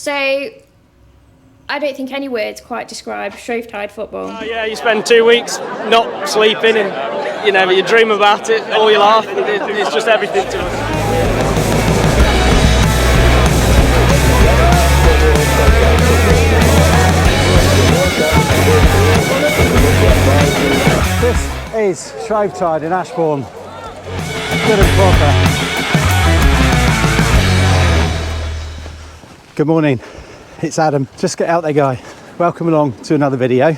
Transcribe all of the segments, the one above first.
So I don't think any words quite describe Shrovetide football. Yeah, you spend 2 weeks not sleeping and you dream about it all your life. It's just everything to us. This is Shrovetide in Ashbourne. Good and proper. Good morning, it's Adam, Just Get Out There Guy. Welcome along to another video,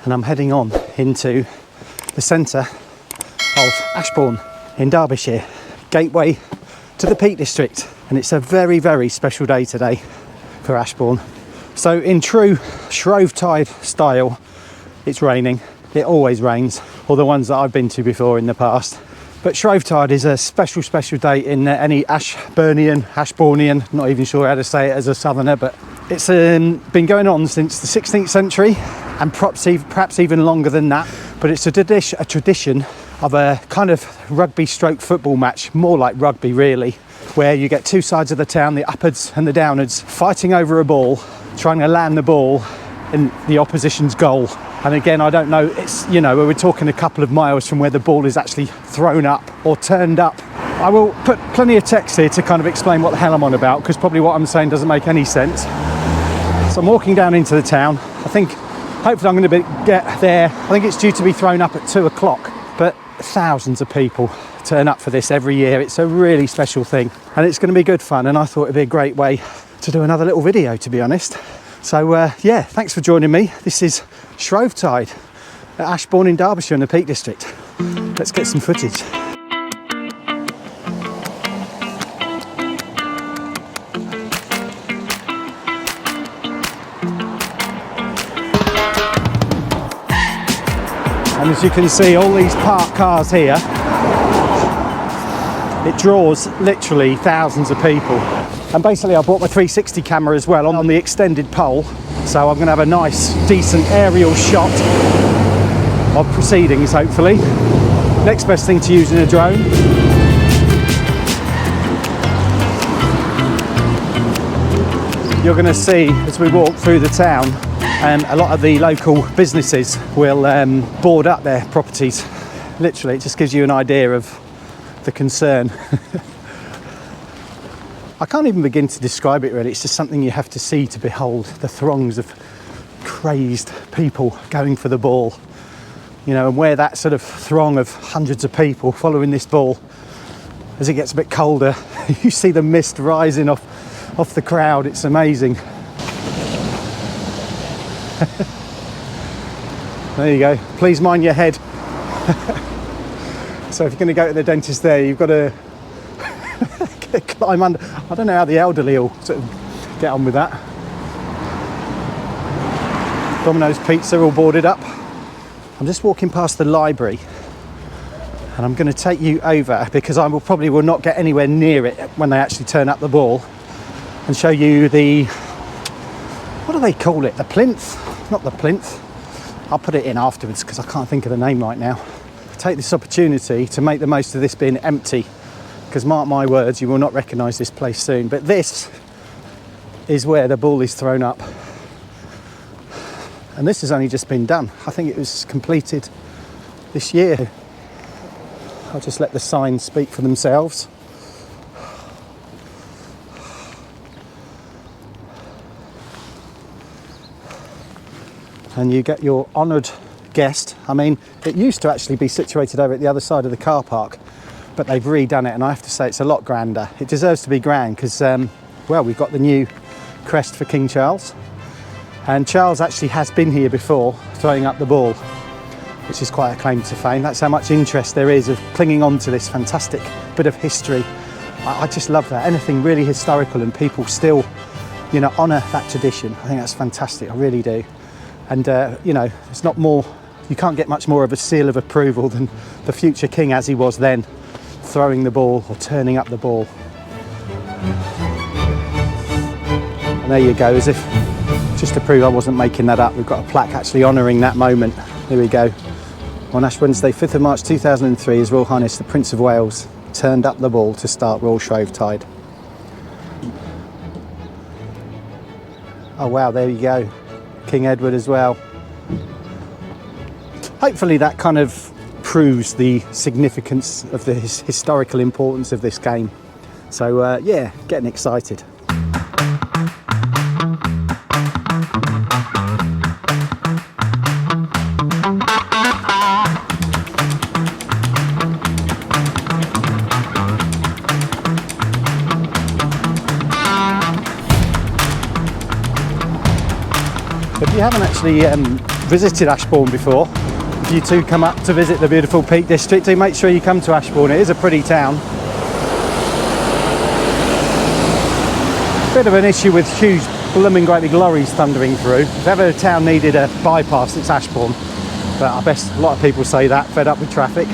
and I'm heading on into the centre of Ashbourne in Derbyshire, gateway to the Peak District, and it's a very, very special day today for Ashbourne. So in true Shrovetide style, it's raining. It always rains, all the ones that I've been to before in the past. But Shrovetide is a special, special day in any Ashbournian, not even sure how to say it as a southerner, but it's been going on since the 16th century and perhaps even longer than that. But it's a tradition of a kind of rugby stroke football match, more like rugby really, where you get two sides of the town, the uppers and the downers, fighting over a ball, trying to land the ball in the opposition's goal. And again, I don't know, it's, we're talking a couple of miles from where the ball is actually thrown up or turned up. I will put plenty of text here to kind of explain what the hell I'm on about, because probably what I'm saying doesn't make any sense. So I'm walking down into the town. Hopefully I'm going to get there. I think it's due to be thrown up at 2 o'clock, but thousands of people turn up for this every year. It's a really special thing, and it's going to be good fun, and I thought it'd be a great way to do another little video, to be honest. So yeah, thanks for joining me. This is Shrovetide at Ashbourne in Derbyshire in the Peak District. Let's get some footage. And as you can see, all these parked cars here, it draws literally thousands of people. And basically I bought my 360 camera as well on the extended pole, so I'm going to have a nice decent aerial shot of proceedings hopefully. Next best thing to use in a drone. You're going to see as we walk through the town, a lot of the local businesses will board up their properties. Literally, it just gives you an idea of the concern. I can't even begin to describe it really, it's just something you have to see to behold, the throngs of crazed people going for the ball. And where that sort of throng of hundreds of people following this ball, as it gets a bit colder, you see the mist rising off the crowd, it's amazing. There you go, please mind your head. So if you're going to go to the dentist there, you've got to climb under. I don't know how the elderly will sort of get on with that. Domino's Pizza all boarded up. I'm just walking past the library and I'm going to take you over, because I probably will not get anywhere near it when they actually turn up the ball, and show you the, what do they call it? The plinth? Not the plinth. I'll put it in afterwards because I can't think of the name right now. Take this opportunity to make the most of this being empty, because mark my words, you will not recognise this place soon. But this is where the ball is thrown up, and this has only just been done. I think it was completed this year. I'll just let the signs speak for themselves. And you get your honoured guest. I mean, it used to actually be situated over at the other side of the car park, but they've redone it, and I have to say it's a lot grander. It deserves to be grand because, well, we've got the new crest for King Charles, and Charles actually has been here before throwing up the ball, which is quite a claim to fame. That's how much interest there is of clinging on to this fantastic bit of history. I just love that. Anything really historical and people still, honour that tradition. I think that's fantastic, I really do. And, it's not more, you can't get much more of a seal of approval than the future king as he was then, throwing the ball or turning up the ball. And there you go, as if, just to prove I wasn't making that up, we've got a plaque actually honouring that moment. Here we go. On Ash Wednesday, 5th of March 2003, His Royal Highness the Prince of Wales turned up the ball to start Royal Shrovetide. Oh wow, there you go. King Edward as well. Hopefully that kind of proves the significance of the historical importance of this game. So yeah, getting excited. If you haven't actually visited Ashbourne before, if you two come up to visit the beautiful Peak District, do make sure you come to Ashbourne. It is a pretty town. Bit of an issue with huge blooming great big lorries thundering through. If ever a town needed a bypass, it's Ashbourne. But I bet a lot of people say that, fed up with traffic.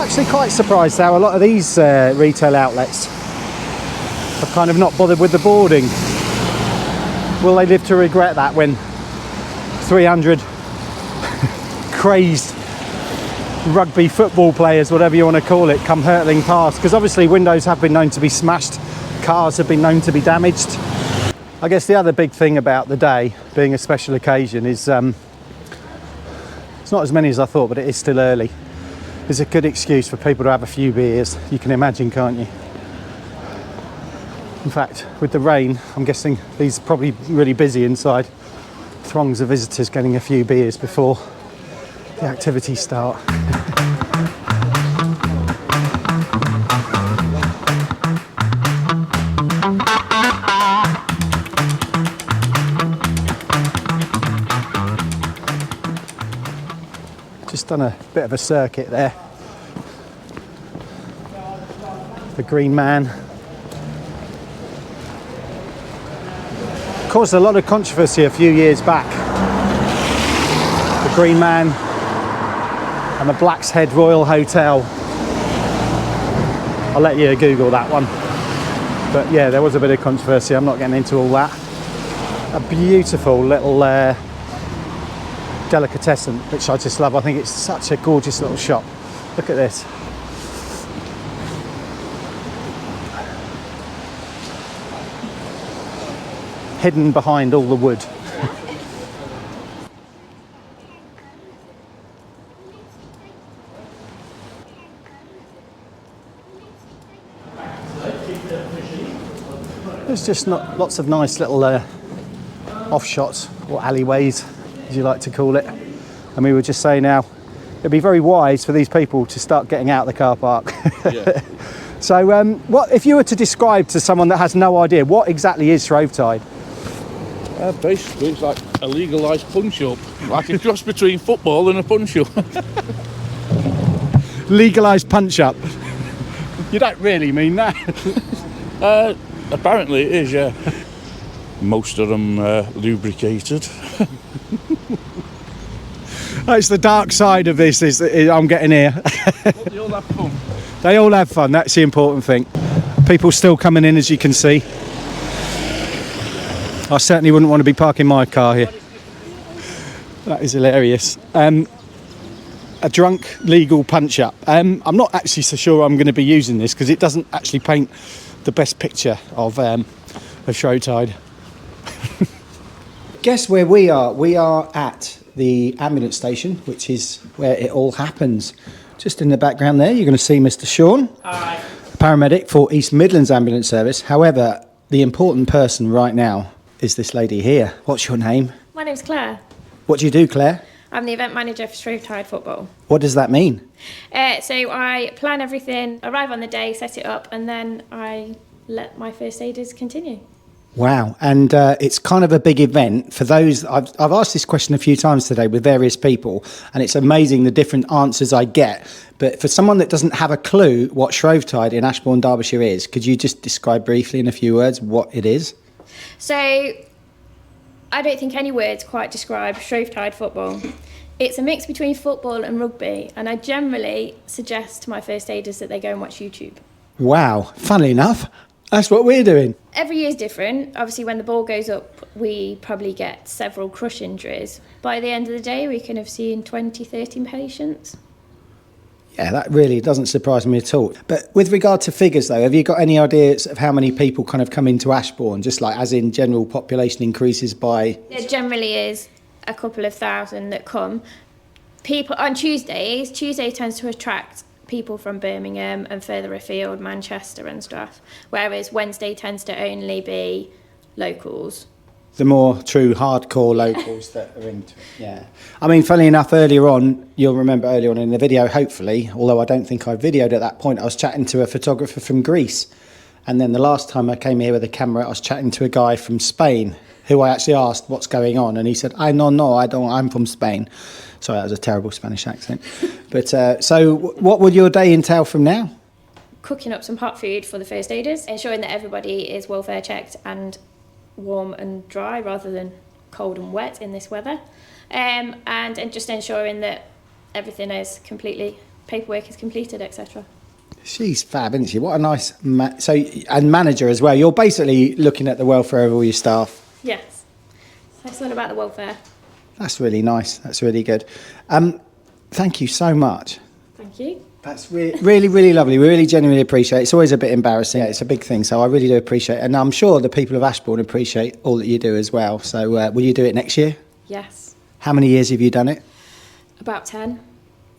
Actually quite surprised how a lot of these retail outlets have kind of not bothered with the boarding. Will they live to regret that when 300 crazed rugby football players, whatever you want to call it, come hurtling past? Because obviously windows have been known to be smashed, cars have been known to be damaged. I guess the other big thing about the day being a special occasion is it's not as many as I thought, but it is still early. It's a good excuse for people to have a few beers. You can imagine, can't you? In fact, with the rain, I'm guessing these are probably really busy inside. Throngs of visitors getting a few beers before the activities start. Just done a bit of a circuit there. The Green Man. Caused a lot of controversy a few years back. The Green Man and the Black's Head Royal Hotel. I'll let you Google that one. But yeah, there was a bit of controversy. I'm not getting into all that. A beautiful little delicatessen, which I just love. I think it's such a gorgeous little shop. Look at this. Hidden behind all the wood. There's just lots of nice little off shots or alleyways, as you like to call it. And we were just saying now, it'd be very wise for these people to start getting out of the car park. Yeah. So what if you were to describe to someone that has no idea, what exactly is Shrovetide? Basically, it's like a legalised punch-up, like a cross between football and a punch-up. Legalised punch-up? You don't really mean that. Apparently it is, yeah. Most of them lubricated. That's the dark side of this, is I'm getting here. They all have fun. They all have fun, that's the important thing. People still coming in, as you can see. I certainly wouldn't want to be parking my car here. That is hilarious. A drunk legal punch-up. I'm not actually so sure I'm going to be using this because it doesn't actually paint the best picture of Shrovetide. Guess where we are? We are at the ambulance station, which is where it all happens. Just in the background there, you're going to see Mr. Sean, Hi. paramedic for East Midlands Ambulance Service. However, the important person right now is this lady here. What's your name? My name's Claire. What do you do, Claire? I'm the event manager for Shrovetide Football. What does that mean? So I plan everything, arrive on the day, set it up, and then I let my first aiders continue. Wow, and it's kind of a big event. For those, I've asked this question a few times today with various people, and it's amazing the different answers I get. But for someone that doesn't have a clue what Shrovetide in Ashbourne, Derbyshire is, could you just describe briefly in a few words what it is? So I don't think any words quite describe Shrovetide football. It's a mix between football and rugby, and I generally suggest to my first aiders that they go and watch YouTube. Wow, funnily enough, that's what we're doing. Every year is different. Obviously, when the ball goes up, we probably get several crush injuries. By the end of the day, we can have seen 20, 30 patients. Yeah, that really doesn't surprise me at all. But with regard to figures, though, have you got any ideas of how many people kind of come into Ashbourne, just like as in general population increases by... There generally is a couple of thousand that come. People on Tuesday tends to attract people from Birmingham and further afield, Manchester and stuff, whereas Wednesday tends to only be locals. The more true hardcore locals that are into it, yeah. I mean, funnily enough, earlier on, you'll remember earlier on in the video, hopefully, although I don't think I videoed at that point, I was chatting to a photographer from Greece. And then the last time I came here with a camera, I was chatting to a guy from Spain, who I actually asked what's going on. And he said, no, I don't, I'm from Spain. Sorry, that was a terrible Spanish accent. But so what would your day entail from now? Cooking up some hot food for the first aiders, ensuring that everybody is welfare checked and warm and dry rather than cold and wet in this weather, and just ensuring that everything is paperwork is completed, etc. She's fab, isn't she? What a nice and manager as well. You're basically looking at the welfare of all your staff. Yes, it's all about the welfare. That's really nice. That's really good. Thank you so much. Thank you. That's really, really lovely. We really genuinely appreciate it. It's always a bit embarrassing. It's a big thing, so I really do appreciate it. And I'm sure the people of Ashbourne appreciate all that you do as well. So will you do it next year? Yes. How many years have you done it? About 10.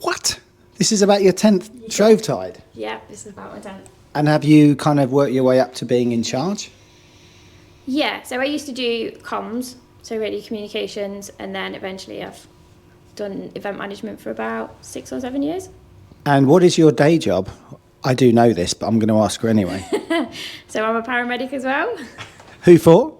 What? This is about your 10th Shrovetide? Yeah, this is about my 10th. And have you kind of worked your way up to being in charge? Yeah, so I used to do comms, so radio communications, and then eventually I've done event management for about 6 or 7 years. And what is your day job? I do know this, but I'm going to ask her anyway. So I'm a paramedic as well. Who for?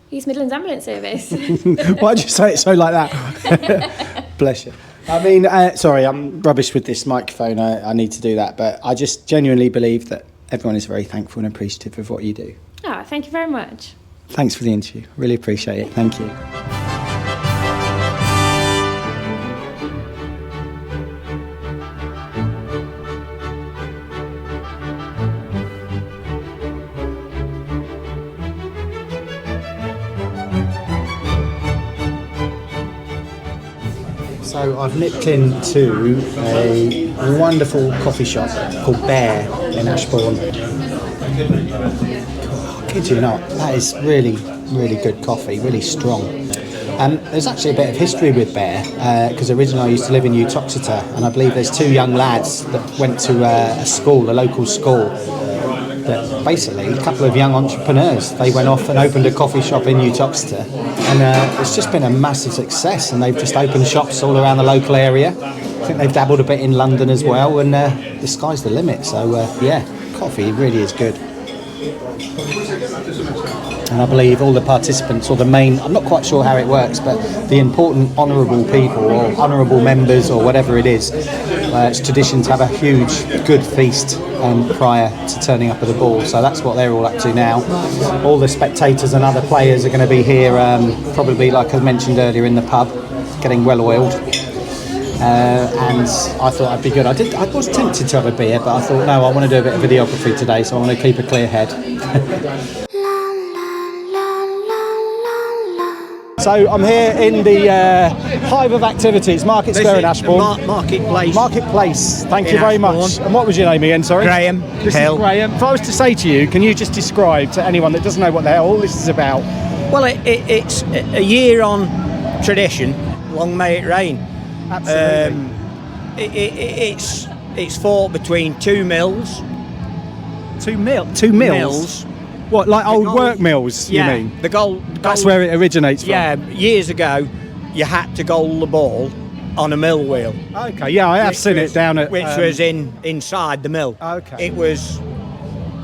East Midlands Ambulance Service. Why'd you say it so like that? Bless you. I mean, sorry, I'm rubbish with this microphone. I need to do that. But I just genuinely believe that everyone is very thankful and appreciative of what you do. Oh, thank you very much. Thanks for the interview. Really appreciate it. Thank you. So I've nipped into a wonderful coffee shop called Bear in Ashbourne. I kid you not, that is really, really good coffee, really strong. There's actually a bit of history with Bear, because originally I used to live in Uttoxeter, and I believe there's 2 young lads that went to a local school, that basically, a couple of young entrepreneurs, they went off and opened a coffee shop in Uttoxeter, and it's just been a massive success, and they've just opened shops all around the local area. I think they've dabbled a bit in London as well, and the sky's the limit, so yeah, coffee really is good. And I believe all the participants, or the main, I'm not quite sure how it works, but the important honourable people or honourable members or whatever it is, it's tradition to have a huge, good feast prior to turning up at the ball. So that's what they're all up to now. All the spectators and other players are going to be here, probably like I mentioned earlier, in the pub, getting well oiled. And I thought I'd be good. I was tempted to have a beer, but I thought, no, I want to do a bit of videography today, so I want to keep a clear head. So I'm here in the hive of activities, Market Square in Ashbourne. Marketplace. Marketplace, thank you very much. And what was your name again, sorry? Graham This Hill. is Graham. If I was to say to you, can you just describe to anyone that doesn't know what the hell all this is about? Well, it's a year-on tradition. Long may it rain. Absolutely. It's fought between 2 mills. Two mills? What, like old work mills, Yeah, you mean? the goal. That's where it originates from? Yeah, years ago, you had to goal the ball on a mill wheel. Okay, yeah, I have seen it down at... Which was inside the mill. Okay. It was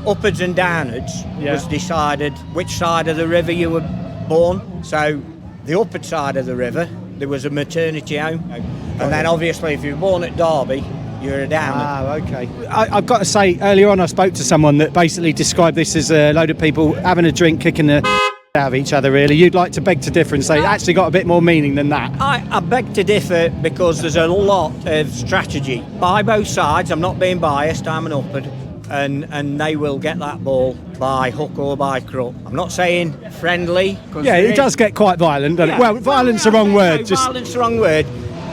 upwards and downwards was decided which side of the river you were born. So the upward side of the river, there was a maternity home. And then obviously if you were born at Derby, you're a downer. Ah, okay. I've got to say, earlier on I spoke to someone that basically described this as a load of people having a drink, kicking the out of each other, really. You'd like to beg to differ and say it actually got a bit more meaning than that. I beg to differ because there's a lot of strategy by both sides. I'm not being biased, I'm an upward, and they will get that ball by hook or by crook. I'm not saying friendly. Yeah, it does get quite violent, doesn't it? Well, violent's the wrong word. Violence the wrong word.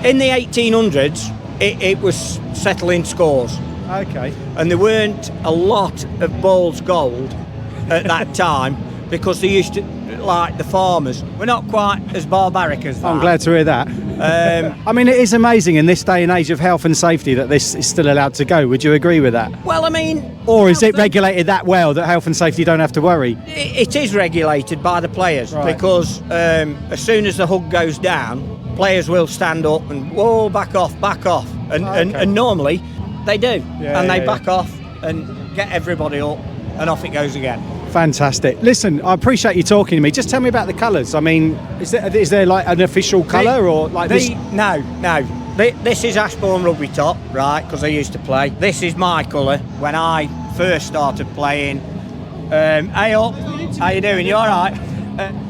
In the 1800s, it was settling scores. Okay. And there weren't a lot of balls gold at that time because they used to, like the farmers, we're not quite as barbaric as that. I'm glad to hear that. I mean, it is amazing in this day and age of health and safety that this is still allowed to go. Would you agree with that? Well, I mean... Or is it regulated that well that health and safety don't have to worry? It is regulated by the players, Right. because as soon as the hug goes down, players will stand up and, whoa, back off. And normally they do. And they back off and get everybody up and off it goes again. Fantastic. Listen, I appreciate you talking to me. Just tell me about the colours. I mean, is there like an official colour or like this? No. This is Ashbourne rugby top, right, because I used to play. This is my colour when I first started playing. Hey up, how you doing? You all right?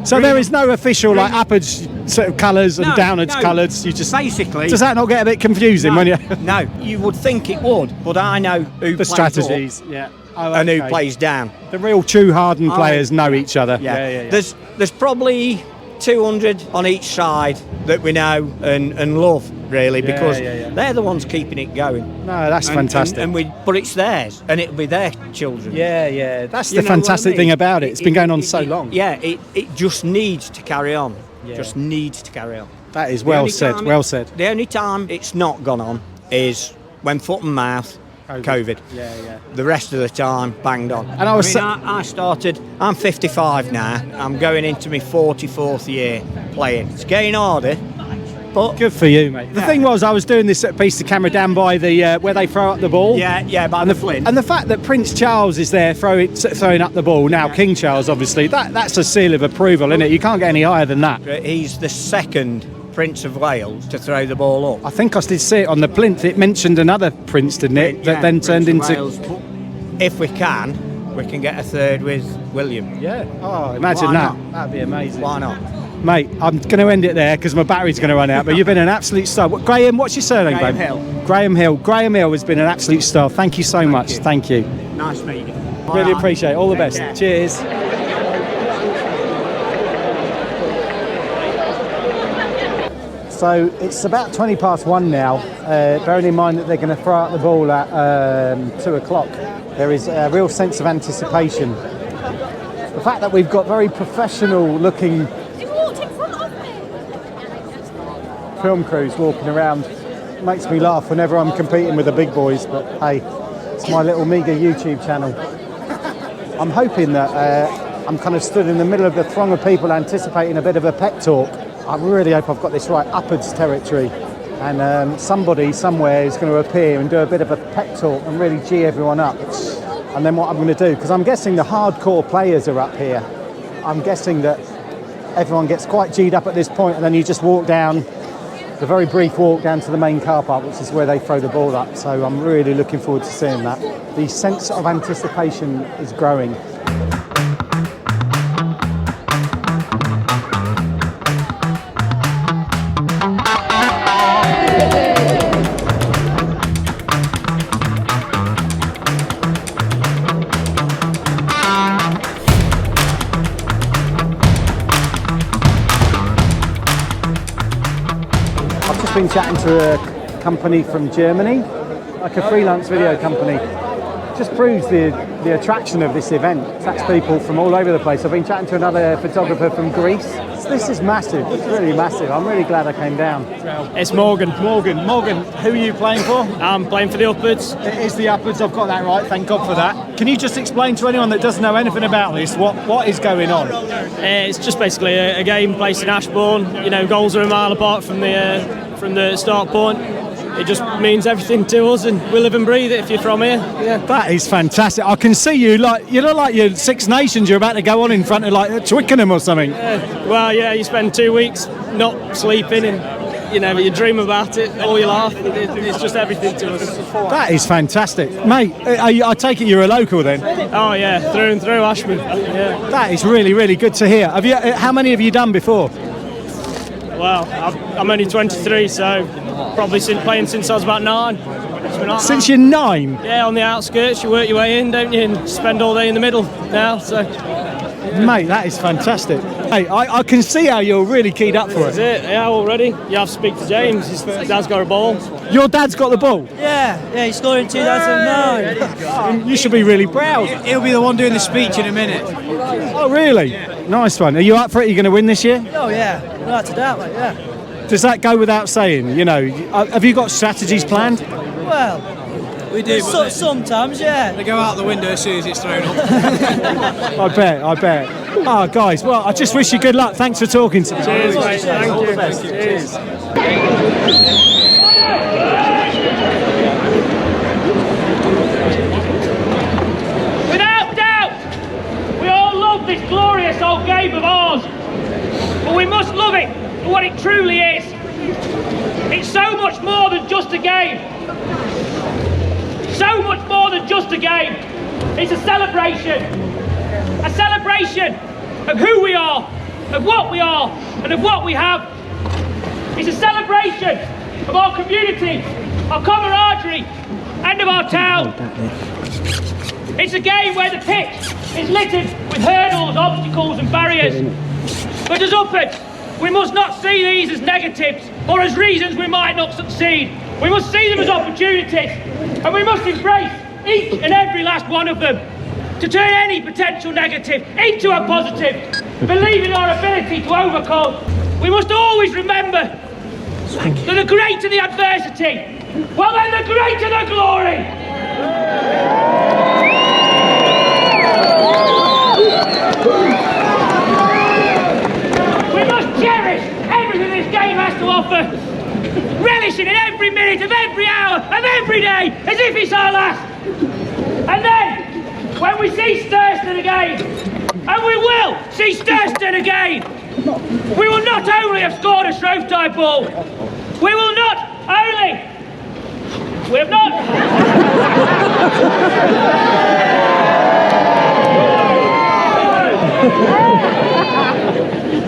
So there is no official like upwards sort of colours and downwards no. colours. You just basically. Does that not get a bit confusing when you? No, you would think it would, but I know who The plays strategies, up yeah. and who plays down. The real true hardened players know each other. Yeah. There's probably 200 on each side that we know and love, really, because they're the ones keeping it going. No, that's fantastic. But it's theirs, and it'll be their children. Yeah. That's the fantastic thing about it. It's been going on so long. Yeah, it just needs to carry on. Just needs to carry on. That is well said. Well said. The only time it's not gone on is when foot and mouth, COVID. Yeah. The rest of the time, banged on. And I started, I'm 55 now, I'm going into my 44th year playing. It's getting harder, but... Good for you, mate. The thing was, I was doing this piece of camera down by the where they throw up the ball. Yeah, by the flint. And the fact that Prince Charles is there throwing up the ball, now King Charles, obviously, that's a seal of approval, isn't it? You can't get any higher than that. He's the second Prince of Wales to throw the ball up. I think I did see it on the plinth. It mentioned another prince, didn't it? That then turned into... If we can get a third with William. Yeah. Oh, imagine that. That'd be amazing. Why not? Mate, I'm going to end it there because my battery's going to run out, but you've been an absolute star. Graham, what's your surname, Graham babe? Hill. Graham Hill. Graham Hill has been an absolute star. Thank you so much. Thank you. Nice meeting you. Really appreciate it. All the best. Care. Cheers. So it's about 1:20 now, bearing in mind that they're going to throw out the ball at 2 o'clock. There is a real sense of anticipation. The fact that we've got very professional looking film crews walking around makes me laugh whenever I'm competing with the big boys, but hey, it's my little meagre YouTube channel. I'm hoping that I'm kind of stood in the middle of the throng of people anticipating a bit of a pep talk. I really hope I've got this right, upwards territory, and somebody somewhere is going to appear and do a bit of a pep talk and really gee everyone up. And then what I'm going to do, because I'm guessing the hardcore players are up here, I'm guessing that everyone gets quite G'd up at this point, and then you just walk down, the very brief walk down to the main car park, which is where they throw the ball up. So I'm really looking forward to seeing that. The sense of anticipation is growing. Been chatting to a company from Germany, like a freelance video company. Just proves the attraction of this event. Attracts people from all over the place. I've been chatting to another photographer from Greece. This is massive. It's really massive. I'm really glad I came down. It's Morgan. Morgan, who are you playing for? I'm playing for the Upwards. It is the Upwards. I've got that right. Thank God for that. Can you just explain to anyone that doesn't know anything about this what is going on? It's just basically a game placed in Ashbourne. You know, goals are a mile apart from the start point. It just means everything to us, and we live and breathe it if you're from here. Yeah. That is fantastic. I can see you you look like you're Six Nations. You're about to go on in front of like Twickenham or something. Well, yeah, you spend 2 weeks not sleeping, and you know, you dream about it all your life. It's just everything to us. That is fantastic, mate. I take it you're a local then? Oh yeah, through and through, Ashbourne. Yeah. That is really, really good to hear. How many have you done before? Well, I'm only 23, so probably playing since I was about 9. Since you're 9? Yeah, on the outskirts, you work your way in, don't you, and spend all day in the middle now. So, mate, that is fantastic. Hey, I can see how you're really keyed up for That's it. it, yeah, already. You have to speak to James, his dad's got a ball. Your dad's got the ball. Yeah, he scored in 2009. You should be really proud. He'll be the one doing the speech in a minute. Oh, really? Nice one. Are you up for it? Are you going to win this year? Oh yeah, right to that, mate, yeah. Does that go without saying? You know, have you got strategies planned? Well, We do, but sometimes, yeah. they go out the window as soon as it's thrown up. I bet. Oh, guys, well, I just wish you good luck. Thanks for talking to me. Cheers, mate. Thank you. Cheers. Without doubt, we all love this glorious old game of ours, but we must love it for what it truly is. It's so much more than just a game. So much more than just a game. It's a celebration of who we are, of what we are, and of what we have. It's a celebration of our community, our camaraderie, and of our town. It's a game where the pitch is littered with hurdles, obstacles and barriers. But as uppers, we must not see these as negatives or as reasons we might not succeed. We must see them as opportunities, and we must embrace each and every last one of them to turn any potential negative into a positive, believe in our ability to overcome. We must always remember that the greater the adversity, well then the greater the glory. We must cherish everything this game has to offer, relishing in every minute of every hour of every day as if it's our last. And then, when we see Sturston again, and we will see Sturston again, we will not only have scored a Shrovetide ball, we will not only... We have not...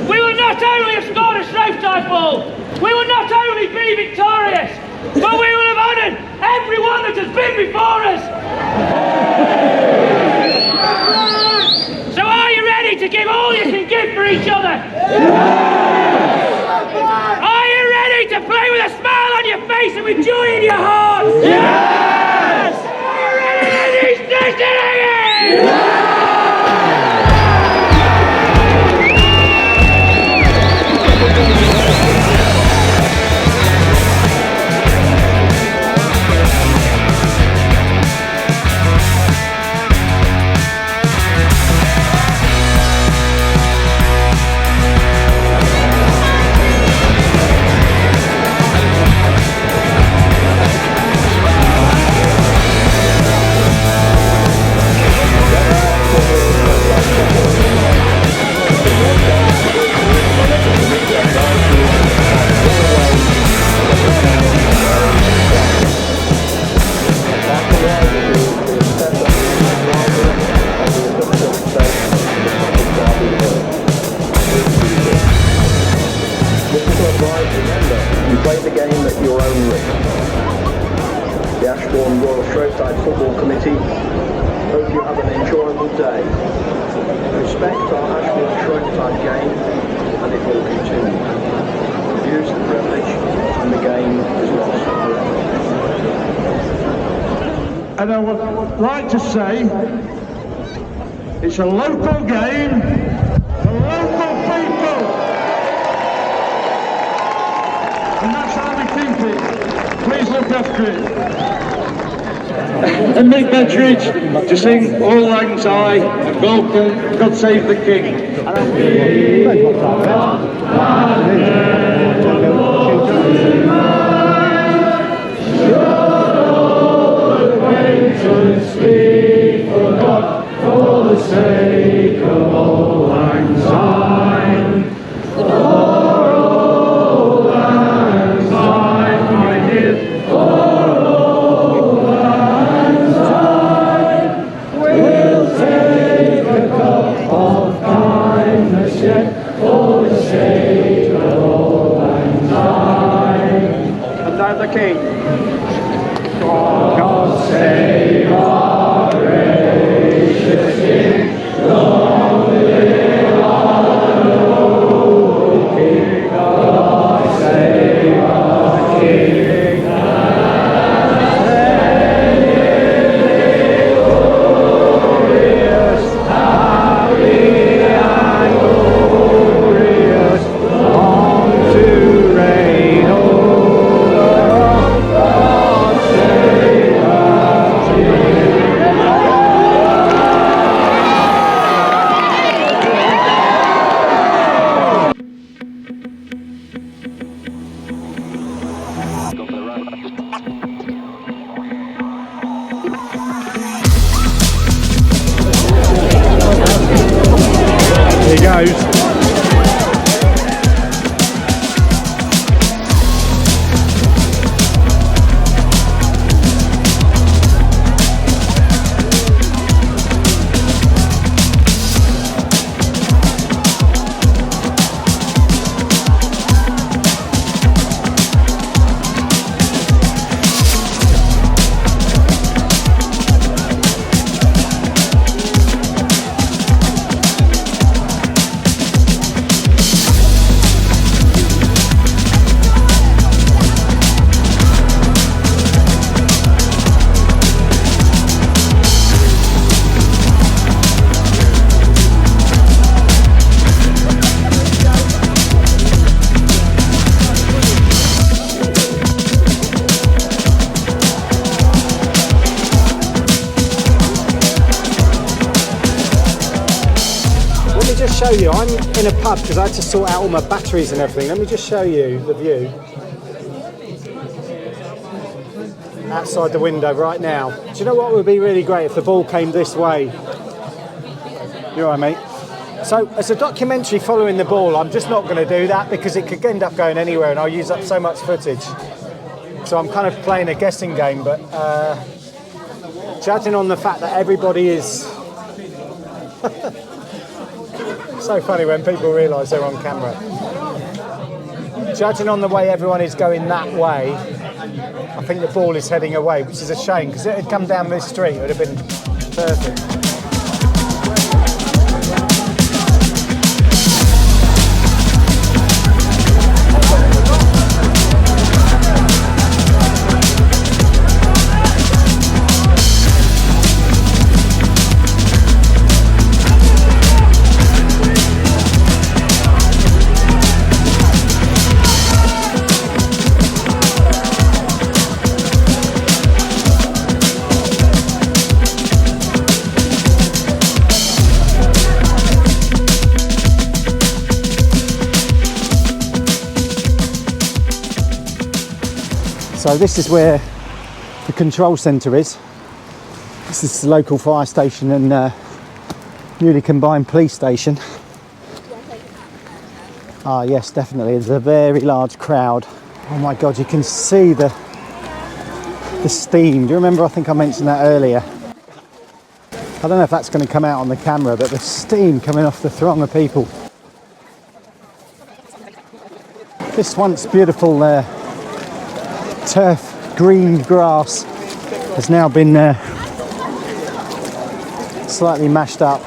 We will not only have scored a Shrovetide ball, we will not only be victorious, but we will have honoured everyone that has been before us. So are you ready to give all you can give for each other? Are you ready to play with a smile on your face and with joy in your heart? Yes! Are you ready to do Sturston again? You play the game at your own risk. The Ashbourne Royal Shrovetide Football Committee hope you have an enjoyable day. Respect our Ashbourne Shrovetide game and it will continue. Abuse the privilege and the game is lost forever. And I would like to say it's a local game for local people. And that's how we keep it. Please look after it. And Nick Bettridge to sing All Lang Syne and God Save the King. Speak for God, for the sake of Auld Lang Syne. For Auld Lang Syne, my dear, for Auld Lang Syne, we'll take a cup of kindness yet, for the sake of Auld Lang Syne. And now the King. God save our gracious King, long live our Lord. Here he goes. Show you, I'm in a pub because I had to sort out all my batteries and everything. Let me just show you the view outside the window right now. Do you know what would be really great if the ball came this way? You all right, mate? So as a documentary following the ball, I'm just not going to do that because it could end up going anywhere and I'll use up so much footage. So I'm kind of playing a guessing game, but judging on the fact that everybody is so funny when people realise they're on camera. Judging on the way everyone is going that way, I think the ball is heading away, which is a shame because it had come down this street, it would have been perfect. So this is where the control centre is. This is the local fire station and newly combined police station. Ah yes, definitely, there's a very large crowd. Oh my God, you can see the steam. Do you remember, I think I mentioned that earlier. I don't know if that's going to come out on the camera, but the steam coming off the throng of people. This once beautiful turf green grass has now been slightly mashed up.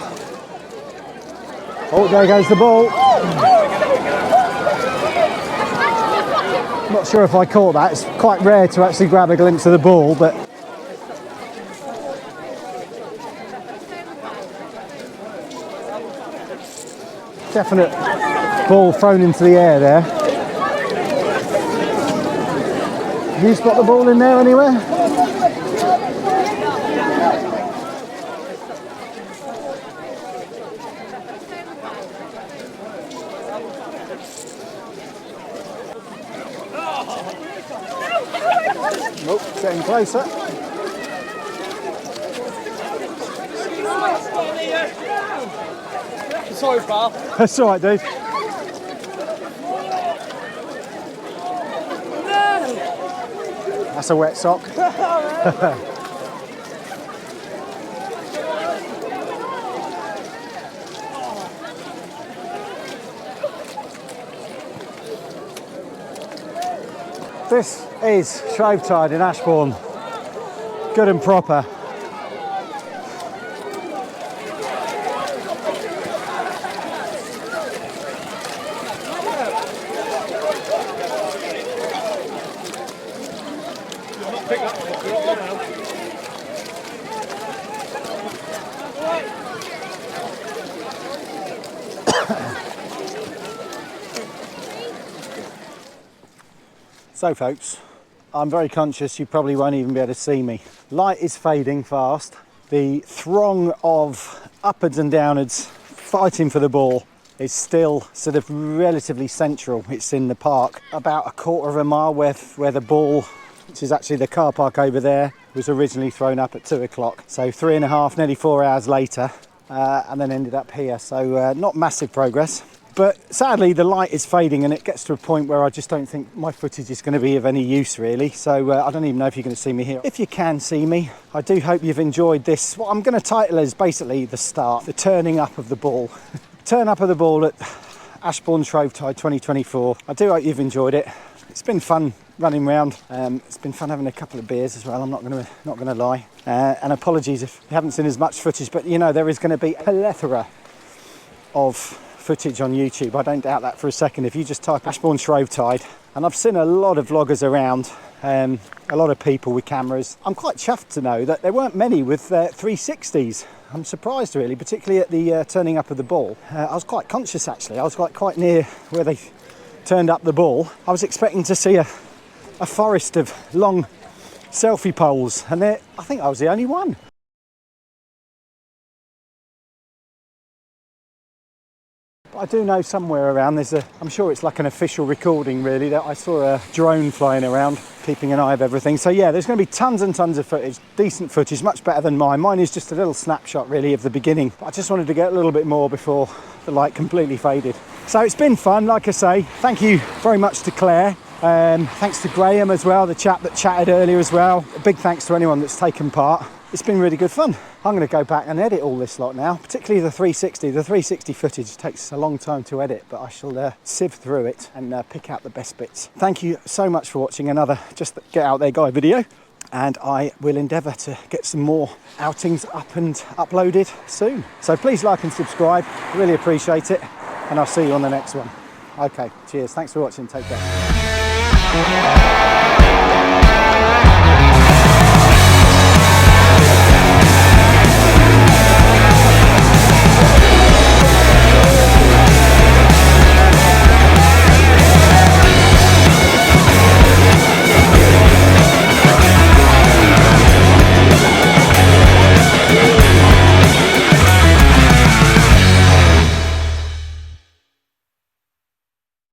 Oh, there goes the ball. Not sure if I caught that. It's quite rare to actually grab a glimpse of the ball, but definite ball thrown into the air there. Have you spot the ball in there anywhere? Nope, getting closer. Sorry, pal. That's all right, dude. That's a wet sock. This is Shrovetide in Ashbourne. Good and proper. So folks, I'm very conscious you probably won't even be able to see me. Light is fading fast. The throng of upwards and downwards fighting for the ball is still sort of relatively central. It's in the park, about a quarter of a mile where the ball which is actually the car park over there, was originally thrown up at 2 o'clock. So 3.5, nearly 4 hours later, and then ended up here. So not massive progress. But sadly, the light is fading and it gets to a point where I just don't think my footage is going to be of any use, really. So I don't even know if you're going to see me here. If you can see me, I do hope you've enjoyed this. What I'm going to title is basically the start, the turning up of the ball. Turn up of the ball at Ashbourne Shrovetide 2024. I do hope you've enjoyed it. It's been fun running around. It's been fun having a couple of beers as well. I'm not going to lie. And apologies if you haven't seen as much footage, but you know there is going to be a plethora of footage on YouTube. I don't doubt that for a second. If you just type Ashbourne Shrovetide, and I've seen a lot of vloggers around, a lot of people with cameras. I'm quite chuffed to know that there weren't many with 360s. I'm surprised really, particularly at the turning up of the ball. I was quite conscious actually. I was quite near where they turned up the ball. I was expecting to see a forest of long selfie poles, and I think I was the only one. I do know somewhere around I'm sure it's like an official recording really, that I saw a drone flying around keeping an eye of everything. So yeah, there's going to be tons and tons of footage, decent footage, much better than mine. Mine is just a little snapshot really of the beginning. I just wanted to get a little bit more before the light completely faded. So it's been fun, like I say. Thank you very much to Claire. Thanks to Graham as well, the chap that chatted earlier as well. A big thanks to anyone that's taken part. It's been really good fun. I'm going to go back and edit all this lot now, particularly the 360. The 360 footage takes a long time to edit, but I shall sieve through it and pick out the best bits. Thank you so much for watching another Just Get Out There Guy video, and I will endeavour to get some more outings up and uploaded soon. So please like and subscribe, really appreciate it, and I'll see you on the next one. Okay, cheers, thanks for watching, take care.